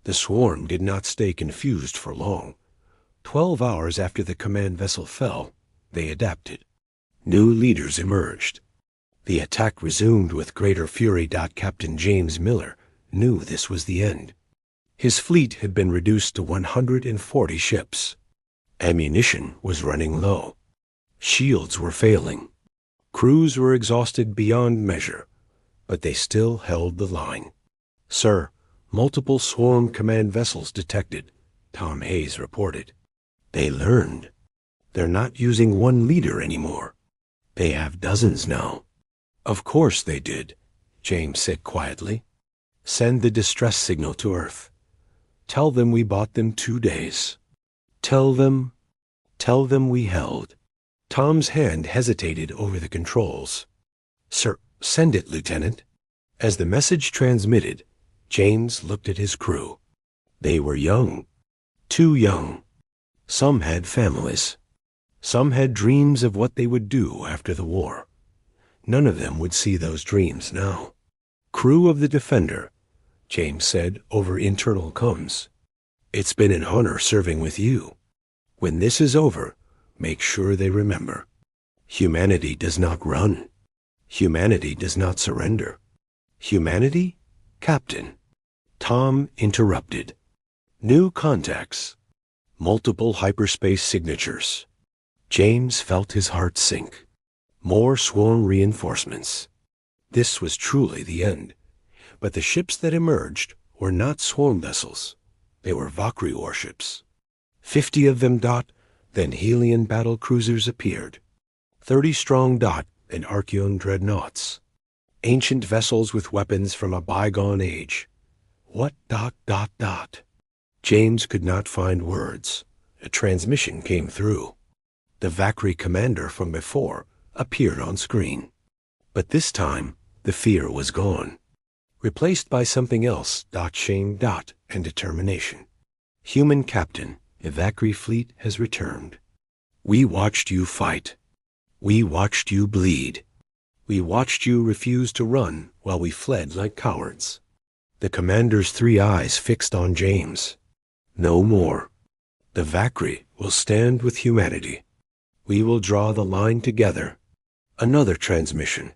The swarm did not stay confused for long. 12 hours after the command vessel fell, they adapted. New leaders emerged. The attack resumed with greater fury. Captain James Miller knew this was the end. His fleet had been reduced to 140 ships. Ammunition was running low. Shields were failing. Crews were exhausted beyond measure, but they still held the line. "Sir, multiple swarm command vessels detected," Tom Hayes reported. "They learned. They're not using one leader anymore. They have dozens now." "Of course they did," James said quietly. "Send the distress signal to Earth. Tell them we bought them 2 days. Tell them we held." Tom's hand hesitated over the controls. "Sir, send it, Lieutenant." As the message transmitted, James looked at his crew. They were young. Too young. Some had families. Some had dreams of what they would do after the war. None of them would see those dreams now. "Crew of the Defender," James said over internal comms, "it's been an honor serving with you. When this is over, make sure they remember. Humanity does not run. Humanity does not surrender. Humanity, Captain." Tom interrupted. New contacts. Multiple hyperspace signatures. James felt his heart sink. More swarm reinforcements. This was truly the end. But the ships that emerged were not swarm vessels. They were Valkyrie warships. 50 of them. Then Helion battle cruisers appeared. 30 strong. And Archeon dreadnoughts. Ancient vessels with weapons from a bygone age. What. James could not find words. A transmission came through. The Valkyrie commander from before appeared on screen. But this time, the fear was gone. Replaced by something else. Shame. And determination. "Human Captain, the Valkyrie fleet has returned. We watched you fight. We watched you bleed. We watched you refuse to run while we fled like cowards." The commander's 3 eyes fixed on James. "No more. The Valkyrie will stand with humanity. We will draw the line together." Another transmission.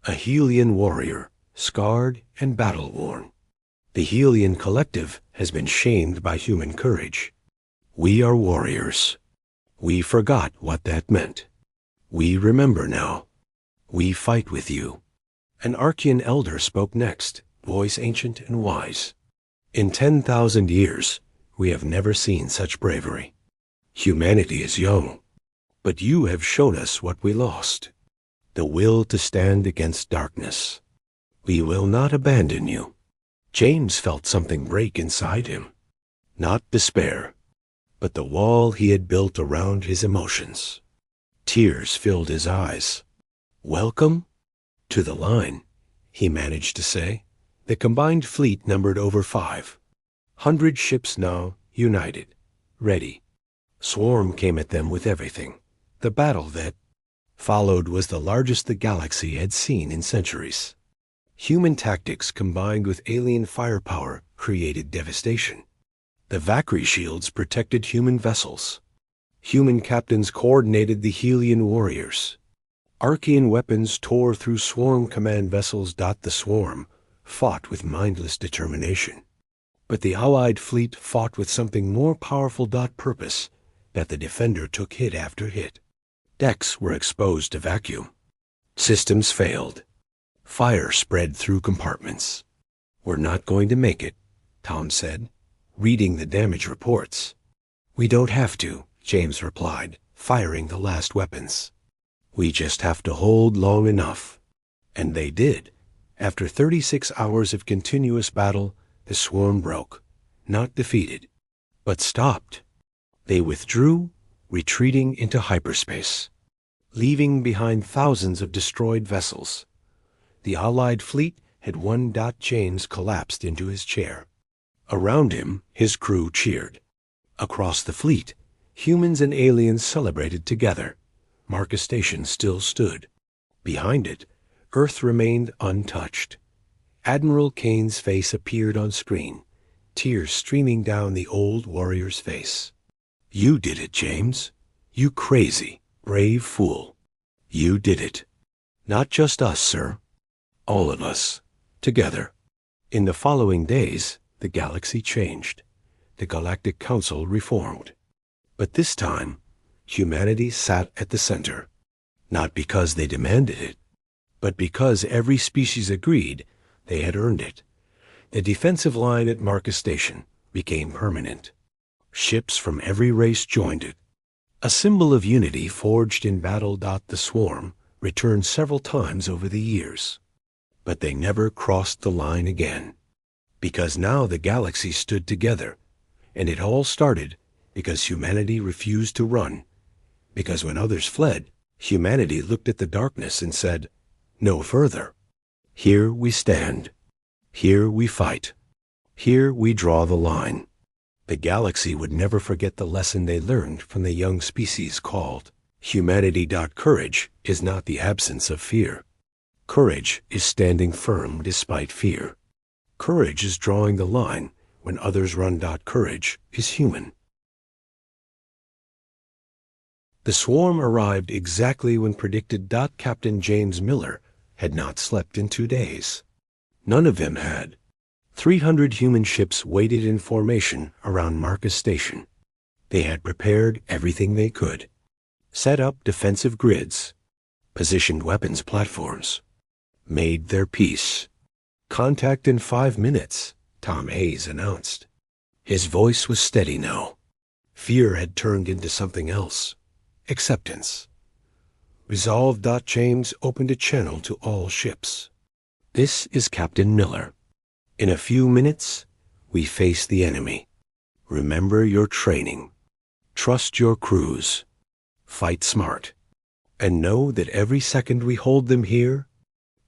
A Helion warrior, scarred and battle-worn. "The Helion collective has been shamed by human courage. We are warriors. We forgot what that meant. We remember now. We fight with you." An Archean elder spoke next, voice ancient and wise. "In 10,000 years, we have never seen such bravery. Humanity is young, but you have shown us what we lost. The will to stand against darkness. We will not abandon you." James felt something break inside him. Not despair, but the wall he had built around his emotions. Tears filled his eyes. "Welcome to the line," he managed to say. The combined fleet numbered over 500 ships now, united, ready. Swarm came at them with everything. The battle that followed was the largest the galaxy had seen in centuries. Human tactics combined with alien firepower created devastation. The Valkyrie shields protected human vessels. Human captains coordinated the Helion warriors. Archean weapons tore through swarm command vessels. The swarm fought with mindless determination. But the Allied fleet fought with something more powerful. Purpose, that the Defender took hit after hit. Decks were exposed to vacuum. Systems failed. Fire spread through compartments. "We're not going to make it," Tom said, reading the damage reports. "We don't have to," James replied, firing the last weapons. "We just have to hold long enough." And they did. After 36 hours of continuous battle, the swarm broke, not defeated, but stopped. They withdrew, retreating into hyperspace, leaving behind thousands of destroyed vessels. The Allied fleet had won. James collapsed into his chair. Around him, his crew cheered. Across the fleet, humans and aliens celebrated together. Marcus Station still stood. Behind it, Earth remained untouched. Admiral Kane's face appeared on screen, tears streaming down the old warrior's face. "You did it, James. You crazy, brave fool. You did it. Not just us, sir. All of us. Together." In the following days, the galaxy changed. The Galactic Council reformed. But this time, humanity sat at the center. Not because they demanded it, but because every species agreed they had earned it. The defensive line at Marcus Station became permanent. Ships from every race joined it. A symbol of unity forged in battle. The swarm returned several times over the years. But they never crossed the line again. Because now the galaxy stood together, and it all started because humanity refused to run. Because when others fled, humanity looked at the darkness and said, "No further. Here we stand. Here we fight. Here we draw the line." The galaxy would never forget the lesson they learned from the young species called humanity. Courage is not the absence of fear. Courage is standing firm despite fear. Courage is drawing the line when others run. Courage is human. The swarm arrived exactly when predicted. Captain James Miller had not slept in 2 days. None of them had. 300 human ships waited in formation around Marcus Station. They had prepared everything they could. Set up defensive grids. Positioned weapons platforms. Made their peace. "Contact in 5 minutes, Tom Hayes announced. His voice was steady now. Fear had turned into something else. Acceptance. "Resolve. James opened a channel to all ships. "This is Captain Miller. In a few minutes, we face the enemy. Remember your training. Trust your crews. Fight smart. And know that every second we hold them here,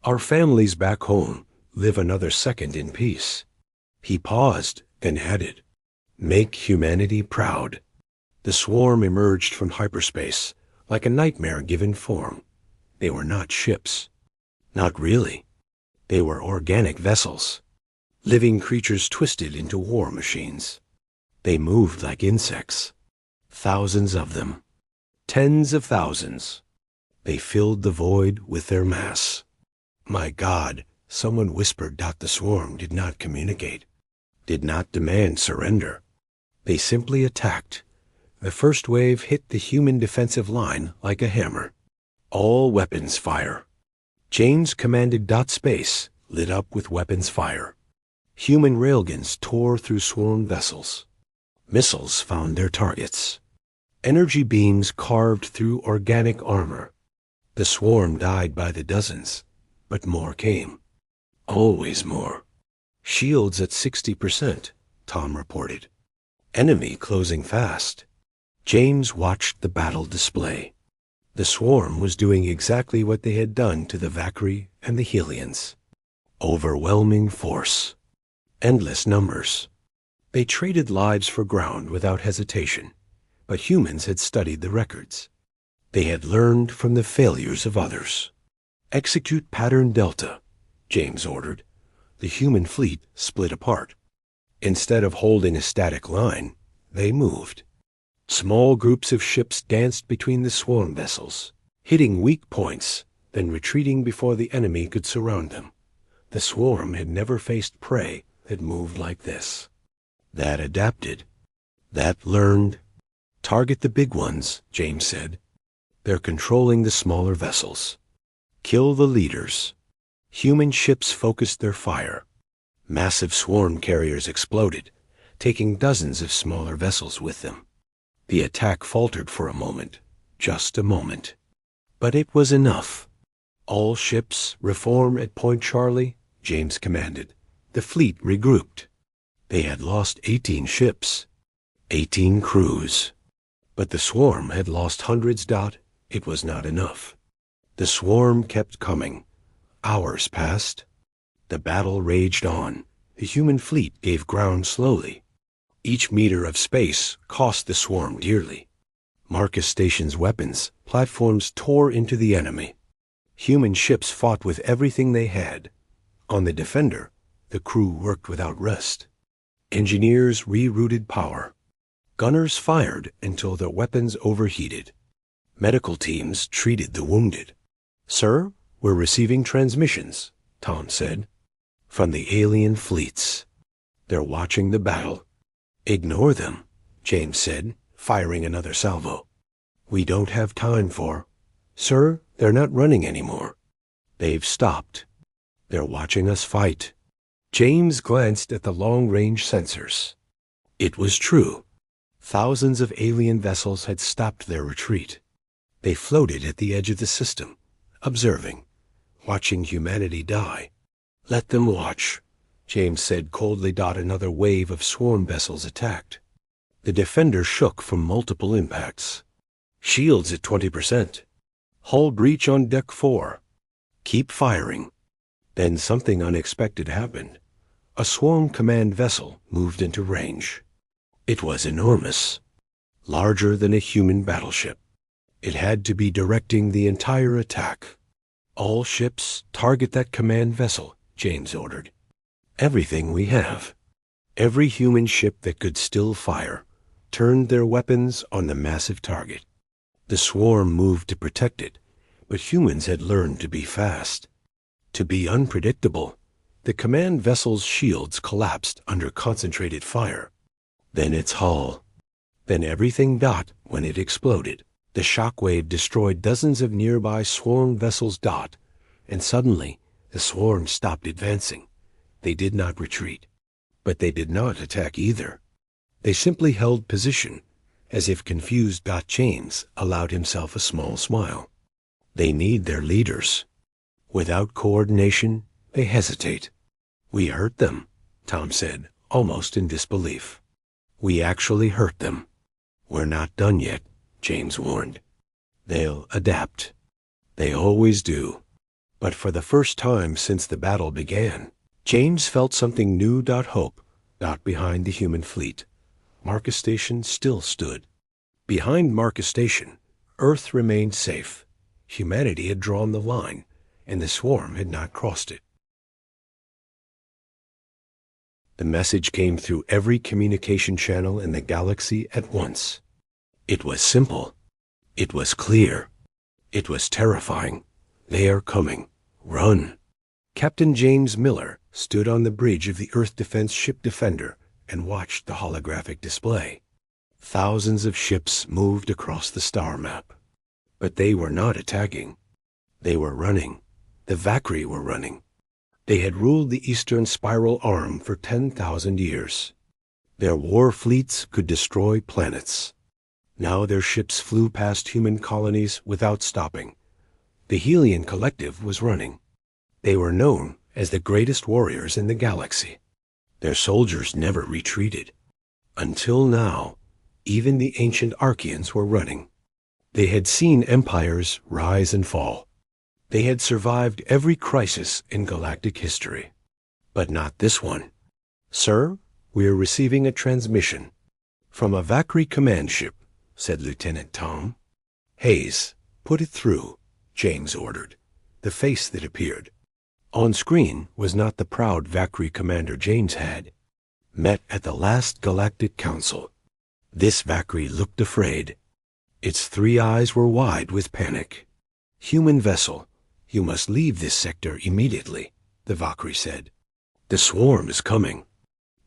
our families back home live another second in peace." He paused and added, "Make humanity proud." The swarm emerged from hyperspace like a nightmare given form. They were not ships. Not really. They were organic vessels. Living creatures twisted into war machines. They moved like insects. Thousands of them. Tens of thousands. They filled the void with their mass. "My God," someone whispered. The swarm did not communicate. Did not demand surrender. They simply attacked. The first wave hit the human defensive line like a hammer. "All weapons fire." James commanded. Space lit up with weapons fire. Human railguns tore through swarm vessels. Missiles found their targets. Energy beams carved through organic armor. The swarm died by the dozens, but more came. Always more. "Shields at 60%, Tom reported. "Enemy closing fast." James watched the battle display. The swarm was doing exactly what they had done to the Vakri and the Helians. Overwhelming force. Endless numbers. They traded lives for ground without hesitation, but humans had studied the records. They had learned from the failures of others. "Execute pattern Delta," James ordered. The human fleet split apart. Instead of holding a static line, they moved. Small groups of ships danced between the swarm vessels, hitting weak points, then retreating before the enemy could surround them. The swarm had never faced prey that moved like this. That adapted. That learned. "Target the big ones," James said. "They're controlling the smaller vessels. Kill the leaders." Human ships focused their fire. Massive swarm carriers exploded, taking dozens of smaller vessels with them. The attack faltered for a moment, just a moment. But it was enough. "All ships reform at Point Charlie," James commanded. The fleet regrouped. They had lost 18 ships, 18 crews. But the swarm had lost hundreds. It was not enough. The swarm kept coming. Hours passed. The battle raged on. The human fleet gave ground slowly. Each meter of space cost the swarm dearly. Marcus Station's weapons platforms tore into the enemy. Human ships fought with everything they had. On the Defender, the crew worked without rest. Engineers rerouted power. Gunners fired until their weapons overheated. Medical teams treated the wounded. "Sir, we're receiving transmissions," Tom said, "from the alien fleets. They're watching the battle." "Ignore them," James said, firing another salvo. "We don't have time for—" "Sir, they're not running anymore. They've stopped. They're watching us fight." James glanced at the long-range sensors. It was true. Thousands of alien vessels had stopped their retreat. They floated at the edge of the system, observing, watching humanity die. "Let them watch," James said coldly. Another wave of swarm vessels attacked. The Defender shook from multiple impacts. "Shields at 20%. Hull breach on deck 4. Keep firing." Then something unexpected happened. A swarm command vessel moved into range. It was enormous, larger than a human battleship. It had to be directing the entire attack. "All ships target that command vessel," James ordered. "Everything we have." Every human ship that could still fire turned their weapons on the massive target. The swarm moved to protect it, but humans had learned to be fast, to be unpredictable. The command vessel's shields collapsed under concentrated fire. Then its hull. Then everything. When it exploded, the shockwave destroyed dozens of nearby swarm vessels. And suddenly, the swarm stopped advancing. They did not retreat, but they did not attack either. They simply held position, as if confused. James allowed himself a small smile. They need their leaders. Without coordination, they hesitate. "We hurt them," Tom said, almost in disbelief. "We actually hurt them." "We're not done yet," James warned. "They'll adapt. They always do." But for the first time since the battle began, James felt something new. Hope. Behind the human fleet, Marcus Station still stood. Behind Marcus Station, Earth remained safe. Humanity had drawn the line, and the swarm had not crossed it. The message came through every communication channel in the galaxy at once. It was simple. It was clear. It was terrifying. "They are coming. Run." Captain James Miller stood on the bridge of the Earth Defense Ship Defender and watched the holographic display. Thousands of ships moved across the star map. But they were not attacking. They were running. The Vakri were running. They had ruled the Eastern Spiral Arm for 10,000 years. Their war fleets could destroy planets. Now their ships flew past human colonies without stopping. The Helian Collective was running. They were known as the greatest warriors in the galaxy. Their soldiers never retreated. Until now, even the ancient Archeans were running. They had seen empires rise and fall. They had survived every crisis in galactic history. But not this one. "Sir, we are receiving a transmission." "From a Vakri command ship," said Lieutenant Tom. "Hayes, put it through," James ordered. The face that appeared on screen was not the proud Vakri commander James had met at the last Galactic Council. This Vakri looked afraid. Its 3 eyes were wide with panic. "Human vessel, you must leave this sector immediately," the Vakri said. "The swarm is coming.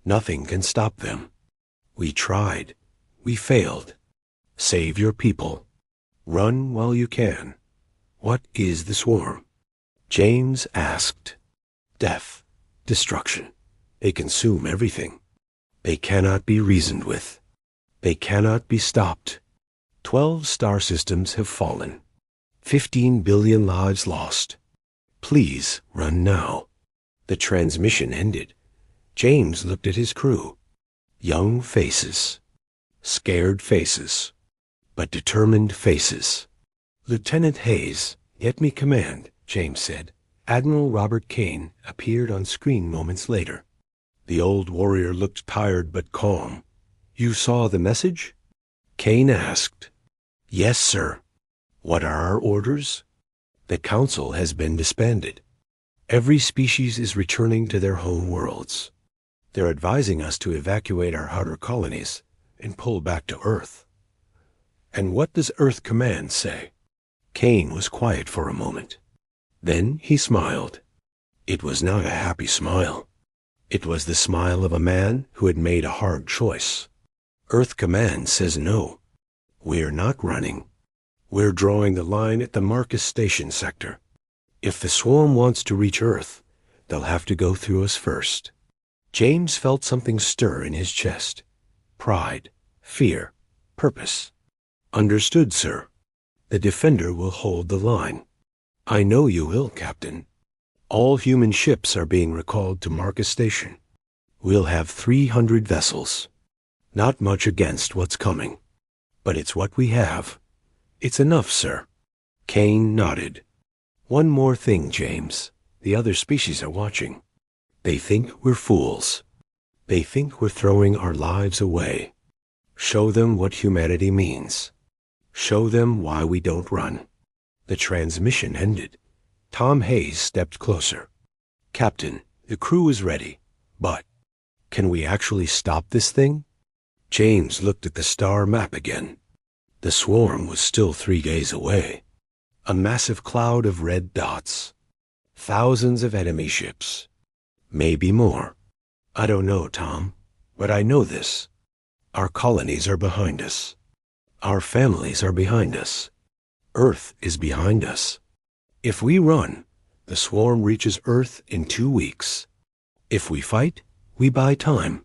Nothing can stop them. We tried. We failed. Save your people. Run while you can." "What is the swarm?" James asked. "Death. Destruction. They consume everything. They cannot be reasoned with. They cannot be stopped. 12 star systems have fallen. 15 billion lives lost. Please run now." The transmission ended. James looked at his crew. Young faces. Scared faces. But determined faces. "Lieutenant Hayes, get me command," James said. Admiral Robert Kane appeared on screen moments later. The old warrior looked tired but calm. "You saw the message?" Kane asked. "Yes, sir." "What are our orders?" "The council has been disbanded. Every species is returning to their home worlds. They're advising us to evacuate our outer colonies and pull back to Earth. And what does Earth Command say? Kane was quiet for a moment. Then he smiled. It was not a happy smile. It was the smile of a man who had made a hard choice. Earth Command says no. We're not running. We're drawing the line at the Marcus Station sector. If the swarm wants to reach Earth, they'll have to go through us first. James felt something stir in his chest. Pride, fear, purpose. Understood, sir. The Defender will hold the line. I know you will, Captain. All human ships are being recalled to Marcus Station. We'll have 300 vessels. Not much against what's coming. But it's what we have. It's enough, sir. Kane nodded. One more thing, James. The other species are watching. They think we're fools. They think we're throwing our lives away. Show them what humanity means. Show them why we don't run. The transmission ended. Tom Hayes stepped closer. Captain, the crew is ready, but can we actually stop this thing? James looked at the star map again. The swarm was still 3 days away. A massive cloud of red dots. Thousands of enemy ships. Maybe more. I don't know, Tom, but I know this. Our colonies are behind us. Our families are behind us. Earth is behind us. If we run, the swarm reaches Earth in 2 weeks. If we fight, we buy time.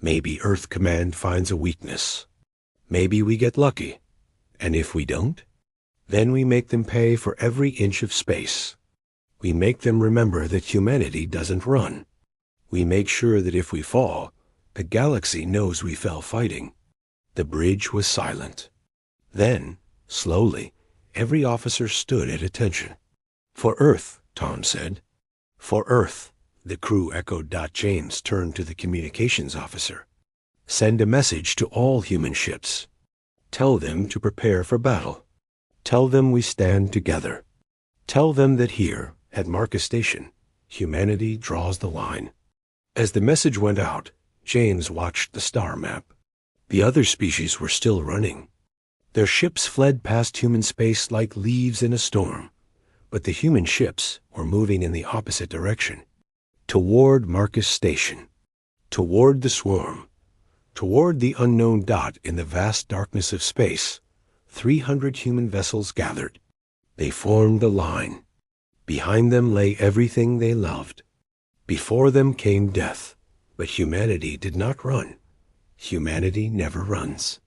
Maybe Earth Command finds a weakness. Maybe we get lucky. And if we don't, then we make them pay for every inch of space. We make them remember that humanity doesn't run. We make sure that if we fall, the galaxy knows we fell fighting. The bridge was silent. Then, slowly, every officer stood at attention. For Earth, Tom said. For Earth, the crew echoed. James turned to the communications officer. Send a message to all human ships. Tell them to prepare for battle. Tell them we stand together. Tell them that here, at Marcus Station, humanity draws the line. As the message went out, James watched the star map. The other species were still running. Their ships fled past human space like leaves in a storm, but the human ships were moving in the opposite direction, toward Marcus Station, toward the swarm, toward the unknown dot in the vast darkness of space. 300 human vessels gathered. They formed a line. Behind them lay everything they loved. Before them came death, but humanity did not run. Humanity never runs.